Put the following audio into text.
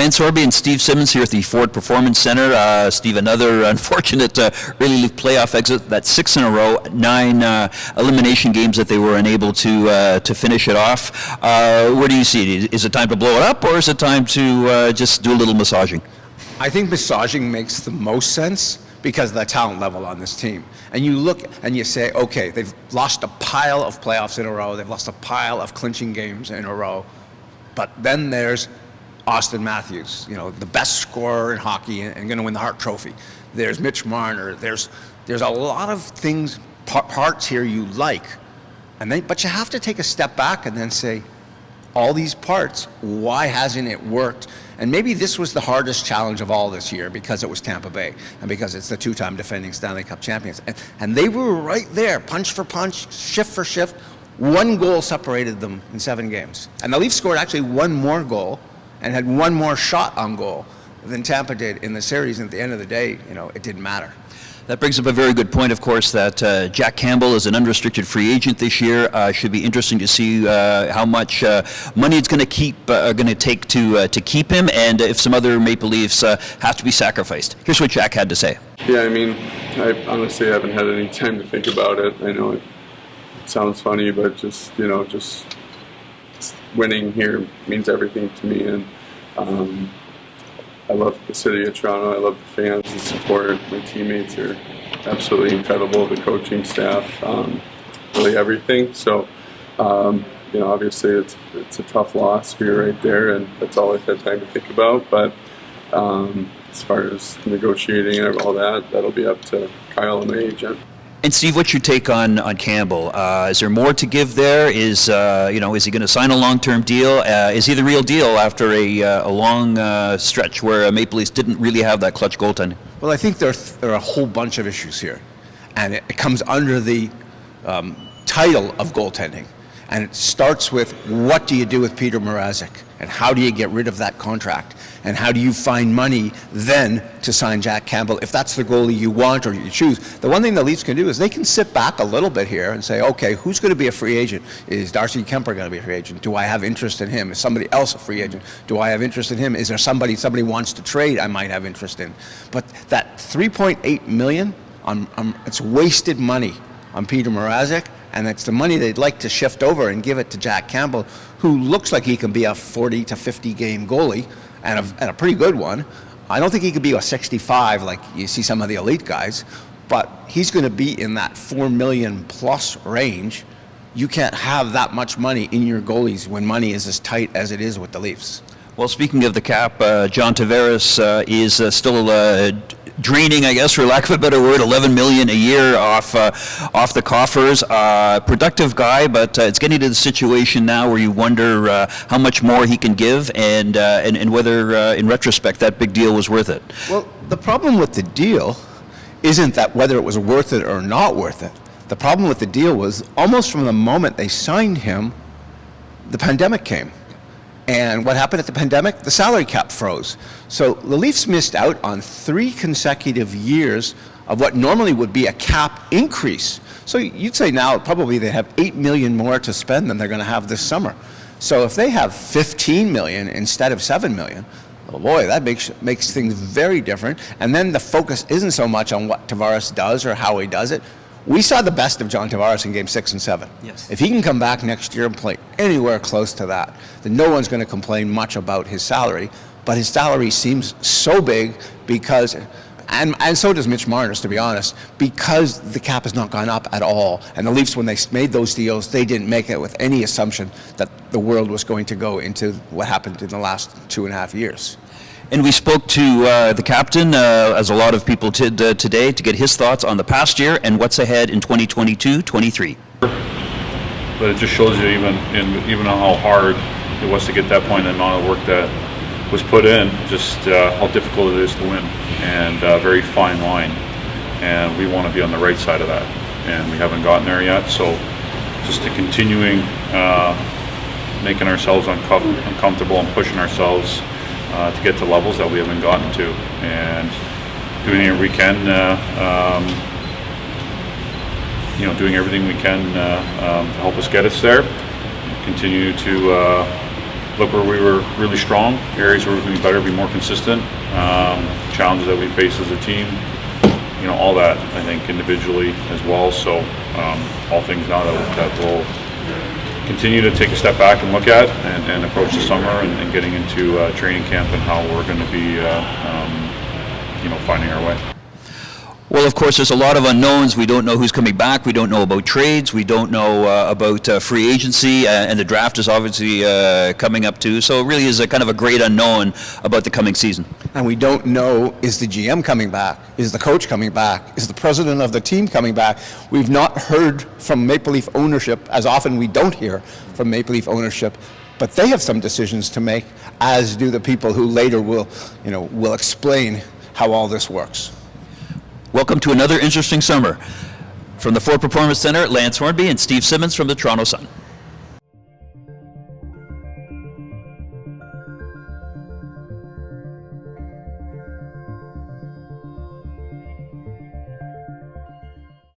Lance Horby and Steve Simmons here at the Ford Performance Center. Steve, another unfortunate early league playoff exit. That's 6 in a row, 9 elimination games that they were unable to finish it off. Where do you see it? Is it time to blow it up, or is it time to just do a little massaging? I think massaging makes the most sense because of the talent level on this team. And you look and you say, okay, they've lost a pile of playoffs in a row. They've lost a pile of clinching games in a row. But then there's Austin Matthews, the best scorer in hockey and going to win the Hart Trophy. There's Mitch Marner. There's a lot of things, parts here you like. But you have to take a step back and then say, all these parts, why hasn't it worked? And maybe this was the hardest challenge of all this year because it was Tampa Bay and because it's the 2-time defending Stanley Cup champions. And they were right there, punch for punch, shift for shift. 1 goal separated them in 7 games. And the Leafs scored actually 1 more goal and had 1 more shot on goal than Tampa did in the series. And at the end of the day, it didn't matter. That brings up a very good point, of course, that Jack Campbell is an unrestricted free agent this year. Should be interesting to see how much money it's going to take to keep him, and if some other Maple Leafs have to be sacrificed. Here's what Jack had to say. Yeah, I honestly haven't had any time to think about it. I know it sounds funny, but just winning here means everything to me, and I love the city of Toronto. I love the fans, the support. My teammates are absolutely incredible. The coaching staff, really everything. So, obviously it's a tough loss here right there, and that's all I've had time to think about. But as far as negotiating and all that, that'll be up to Kyle and my agent. And Steve, what's your take on Campbell? Is there more to give there? Is he going to sign a long-term deal? Is he the real deal after a long stretch where Maple Leafs didn't really have that clutch goaltending? Well, I think there are a whole bunch of issues here, and it comes under the title of goaltending, and it starts with what do you do with Peter Mrazek, and how do you get rid of that contract? And how do you find money then to sign Jack Campbell if that's the goalie you want or you choose? The one thing the Leafs can do is they can sit back a little bit here and say, okay, who's going to be a free agent? Is Darcy Kemper going to be a free agent? Do I have interest in him? Is somebody else a free agent? Do I have interest in him? Is there somebody wants to trade I might have interest in? But that $3.8 million, it's wasted money on Peter Mrazek, and it's the money they'd like to shift over and give it to Jack Campbell, who looks like he can be a 40 to 50 game goalie, and a pretty good one. I don't think he could be a 65 like you see some of the elite guys, but he's going to be in that $4 million plus range. You can't have that much money in your goalies when money is as tight as it is with the Leafs. Well, speaking of the cap, John Tavares is still draining, I guess, for lack of a better word, $11 million a year off the coffers. Productive guy, but it's getting to the situation now where you wonder how much more he can give, and whether, in retrospect, that big deal was worth it. Well, the problem with the deal isn't that whether it was worth it or not worth it. The problem with the deal was almost from the moment they signed him, the pandemic came. And what happened at the pandemic? The salary cap froze. So the Leafs missed out on 3 consecutive years of what normally would be a cap increase. So you'd say now probably they have $8 million more to spend than they're going to have this summer. So if they have $15 million instead of $7 million, oh boy, that makes things very different. And then the focus isn't so much on what Tavares does or how he does it. We saw the best of John Tavares in Game 6 and 7. Yes. If he can come back next year and play anywhere close to that, then no one's going to complain much about his salary. But his salary seems so big because, and so does Mitch Marner's, to be honest, because the cap has not gone up at all. And the Leafs, when they made those deals, they didn't make it with any assumption that the world was going to go into what happened in the last 2.5 years. And we spoke to the captain, as a lot of people did today, to get his thoughts on the past year and what's ahead in 2022-23. But it just shows you even on how hard it was to get that point, the amount of work that was put in, just how difficult it is to win, and a very fine line. And we want to be on the right side of that, and we haven't gotten there yet. So just to continuing making ourselves uncomfortable and pushing ourselves to get to levels that we haven't gotten to, and doing everything we can, doing everything we can to help us get us there. Continue to look where we were really strong, areas where we can be better, be more consistent, challenges that we face as a team, all that, I think, individually as well. So all things now that we'll continue to take a step back and look at and approach the summer and getting into training camp and how we're going to be, finding our way. Well, of course, there's a lot of unknowns. We don't know who's coming back. We don't know about trades. We don't know about free agency, and the draft is obviously coming up too. So it really is a kind of a great unknown about the coming season. And we don't know, is the GM coming back? Is the coach coming back? Is the president of the team coming back? We've not heard from Maple Leaf ownership, as often we don't hear from Maple Leaf ownership, but they have some decisions to make, as do the people who later will explain how all this works. Welcome to another interesting summer. From the Ford Performance Center, Lance Horby and Steve Simmons from the Toronto Sun.